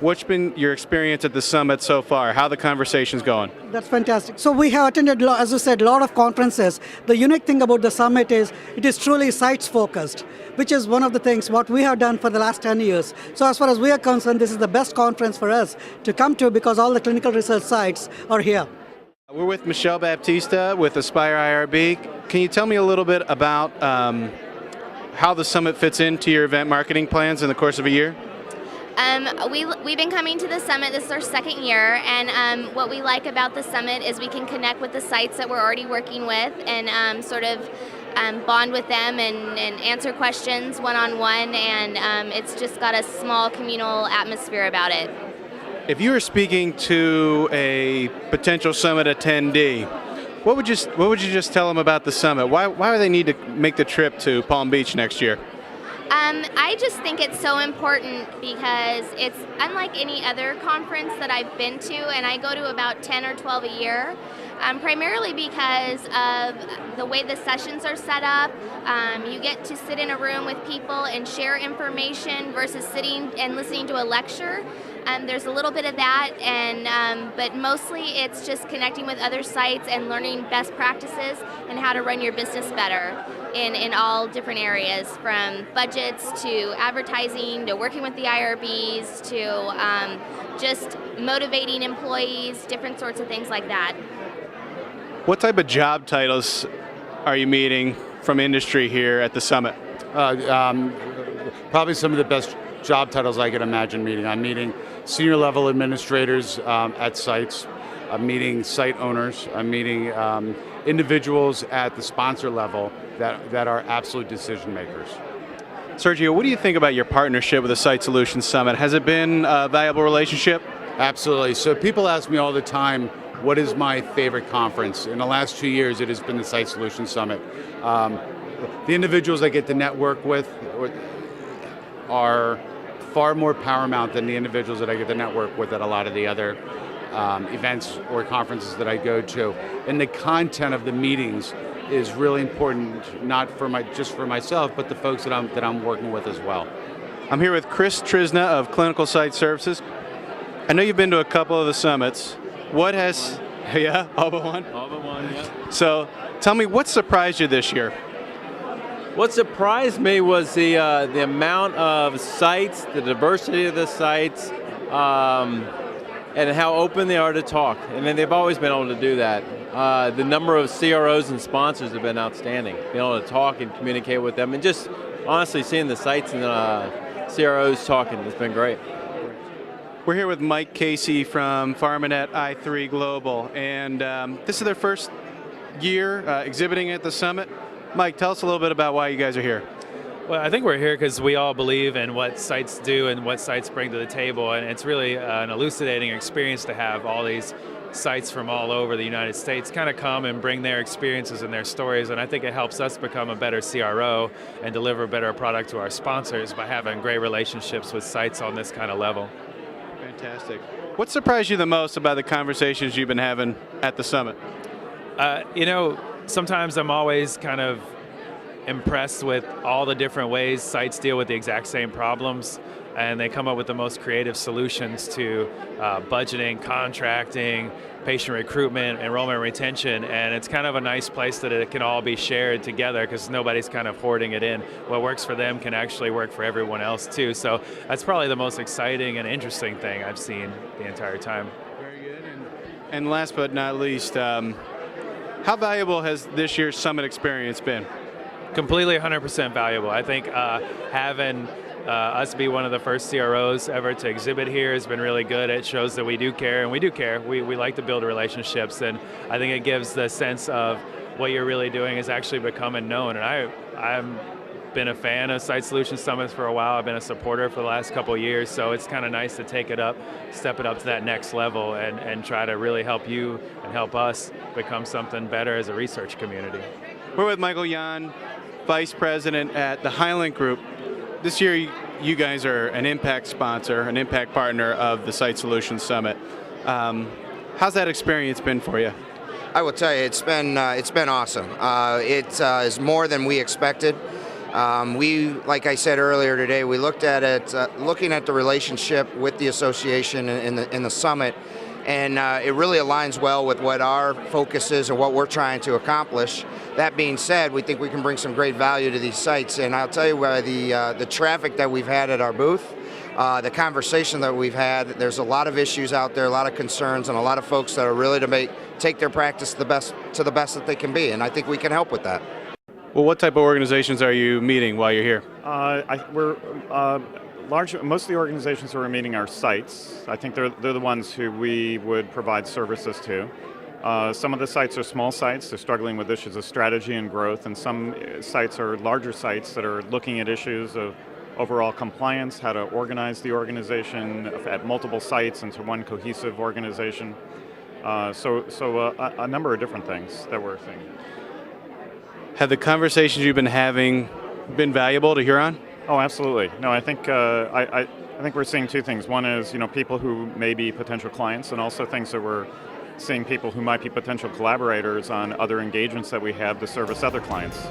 What's been your experience at the summit so far? How the conversation's going? That's fantastic. So we have attended, as you said, a lot of conferences. The unique thing about the summit is it is truly sites focused, which is one of the things what we have done for the last 10 years. So as far as we are concerned, this is the best conference for us to come to because all the clinical research sites are here. We're with Michelle Baptista with Aspire IRB. Can you tell me a little bit about how the summit fits into your event marketing plans in the course of a year? We've been coming to the summit. This is our second year, and what we like about the summit is we can connect with the sites that we're already working with and sort of bond with them and answer questions one-on-one, and it's just got a small communal atmosphere about it. If you were speaking to a potential summit attendee, what would you just tell them about the summit? Why do they need to make the trip to Palm Beach next year? I just think it's so important because it's unlike any other conference that I've been to, and I go to about 10 or 12 a year, primarily because of the way the sessions are set up. You get to sit in a room with people and share information versus sitting and listening to a lecture. There's a little bit of that, but mostly it's just connecting with other sites and learning best practices and how to run your business better in all different areas, from budgets to advertising to working with the IRBs to just motivating employees, different sorts of things like that. What type of job titles are you meeting from industry here at the summit? Probably some of the best job titles I could imagine meeting. I'm meeting senior level administrators at sites. I'm meeting site owners. I'm meeting individuals at the sponsor level that are absolute decision makers. Sergio, what do you think about your partnership with the Site Solutions Summit? Has it been a valuable relationship? Absolutely. So people ask me all the time, what is my favorite conference? In the last 2 years, it has been the Site Solutions Summit. The individuals I get to network with are far more paramount than the individuals that I get to network with at a lot of the other events or conferences that I go to. And the content of the meetings is really important, not for just for myself, but the folks that I'm working with as well. I'm here with Chris Trisna of Clinical Site Services. I know you've been to a couple of the summits. What has, yeah, all but one? All but one, yeah. So tell me, what surprised you this year? What surprised me was the amount of sites, the diversity of the sites, and how open they are to talk. I mean, they've always been able to do that. The number of CROs and sponsors have been outstanding. Being able to talk and communicate with them, and just honestly seeing the sites and CROs talking has been great. We're here with Mike Casey from PharmaNet i3 Global, and this is their first year exhibiting at the summit. Mike, tell us a little bit about why you guys are here. Well, I think we're here because we all believe in what sites do and what sites bring to the table, and it's really an elucidating experience to have all these sites from all over the United States kind of come and bring their experiences and their stories, and I think it helps us become a better CRO and deliver a better product to our sponsors by having great relationships with sites on this kind of level. Fantastic. What surprised you the most about the conversations you've been having at the summit? Sometimes I'm always kind of impressed with all the different ways sites deal with the exact same problems, and they come up with the most creative solutions to budgeting, contracting, patient recruitment, enrollment, retention, and it's kind of a nice place that it can all be shared together because nobody's kind of hoarding it in. What works for them can actually work for everyone else too, so that's probably the most exciting and interesting thing I've seen the entire time. Very good. And last but not least, how valuable has this year's summit experience been? Completely 100% valuable. I think having us be one of the first CROs ever to exhibit here has been really good. It shows that we do care, and we do care. We like to build relationships, and I think it gives the sense of what you're really doing is actually becoming known. And I've been a fan of Site Solutions Summits for a while. I've been a supporter for the last couple of years, so it's kind of nice to take it up, step it up to that next level, and try to really help you and help us become something better as a research community. We're with Michael Yan, Vice President at the Highland Group. This year, you guys are an impact sponsor, an impact partner of the Site Solutions Summit. How's that experience been for you? I will tell you, it's been awesome. It is more than we expected. Like I said earlier today, we looked at it, looking at the relationship with the association in the summit, and it really aligns well with what our focus is and what we're trying to accomplish. That being said, we think we can bring some great value to these sites, and I'll tell you by the traffic that we've had at our booth, the conversation that we've had, there's a lot of issues out there, a lot of concerns, and a lot of folks that are really to take their practice to the best that they can be, and I think we can help with that. Well, what type of organizations are you meeting while you're here? Most of the organizations who are meeting are sites. I think they're the ones who we would provide services to. Some of the sites are small sites. They're struggling with issues of strategy and growth, and some sites are larger sites that are looking at issues of overall compliance, how to organize the organization at multiple sites into one cohesive organization. So a number of different things that we're seeing. Have the conversations you've been having been valuable to Huron? Oh, absolutely. No, I think I think we're seeing two things. One is people who may be potential clients, and also things that we're seeing people who might be potential collaborators on other engagements that we have to service other clients.